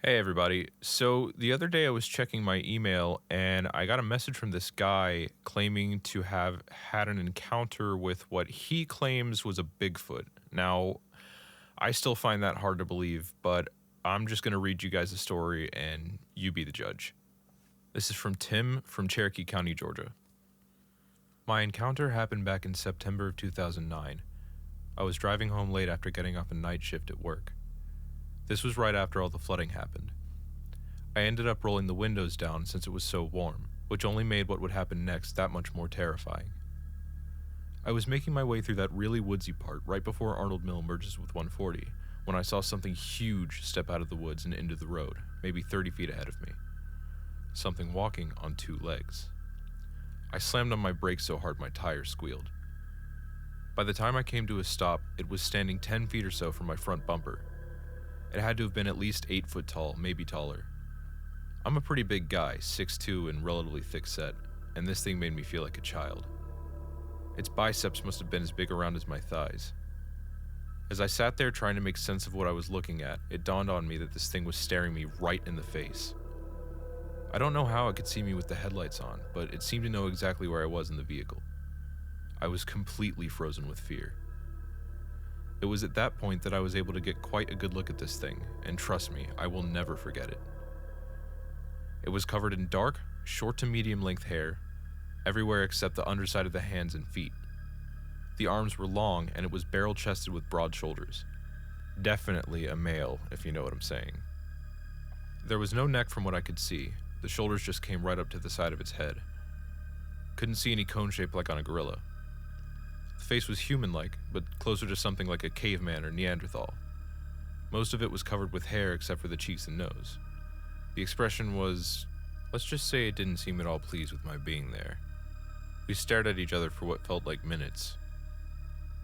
Hey everybody. So the other day I was checking my email and I got a message from this guy claiming to have had an encounter with what he claims was a Bigfoot. Now, I still find that hard to believe, but I'm just going to read you guys a story and you be the judge. This is from Tim from Cherokee County, Georgia. My encounter happened back in September of 2009. I was driving home late after getting off a night shift at work. This was right after all the flooding happened. I ended up rolling the windows down since it was so warm, which only made what would happen next that much more terrifying. I was making my way through that really woodsy part right before Arnold Mill merges with 140 when I saw something huge step out of the woods and into the road, maybe 30 feet ahead of me. Something walking on two legs. I slammed on my brakes so hard my tires squealed. By the time I came to a stop, it was standing 10 feet or so from my front bumper. It had to have been at least 8 foot tall, maybe taller. I'm a pretty big guy, 6'2" and relatively thick set, and this thing made me feel like a child. Its biceps must have been as big around as my thighs. As I sat there trying to make sense of what I was looking at, it dawned on me that this thing was staring me right in the face. I don't know how it could see me with the headlights on, but it seemed to know exactly where I was in the vehicle. I was completely frozen with fear. It was at that point that I was able to get quite a good look at this thing, and trust me, I will never forget it. It was covered in dark, short to medium length hair, everywhere except the underside of the hands and feet. The arms were long, and it was barrel-chested with broad shoulders. Definitely a male, if you know what I'm saying. There was no neck from what I could see. The shoulders just came right up to the side of its head. Couldn't see any cone shape like on a gorilla. The face was human-like, but closer to something like a caveman or Neanderthal. Most of it was covered with hair except for the cheeks and nose. The expression was, let's just say it didn't seem at all pleased with my being there. We stared at each other for what felt like minutes.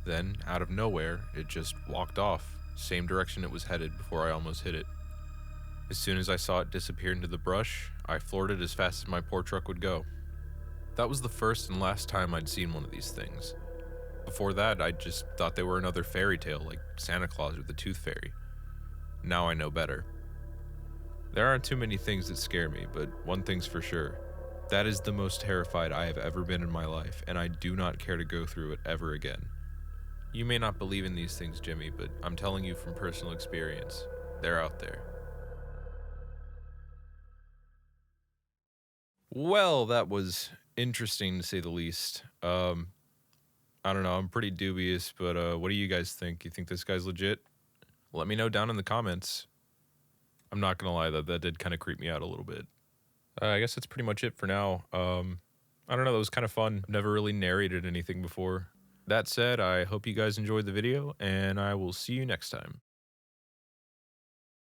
Then, out of nowhere, it just walked off, same direction it was headed before I almost hit it. As soon as I saw it disappear into the brush, I floored it as fast as my poor truck would go. That was the first and last time I'd seen one of these things. Before that, I just thought they were another fairy tale like Santa Claus or the Tooth Fairy. Now I know better. There aren't too many things that scare me, but one thing's for sure. That is the most terrified I have ever been in my life, and I do not care to go through it ever again. You may not believe in these things, Jimmy, but I'm telling you from personal experience. They're out there. Well, that was interesting to say the least. I don't know, I'm pretty dubious, but what do you guys think? You think this guy's legit? Let me know down in the comments. I'm not gonna lie, that did kind of creep me out a little bit. I guess that's pretty much it for now. I don't know, that was kind of fun. I've never really narrated anything before. That said, I hope you guys enjoyed the video, and I will see you next time.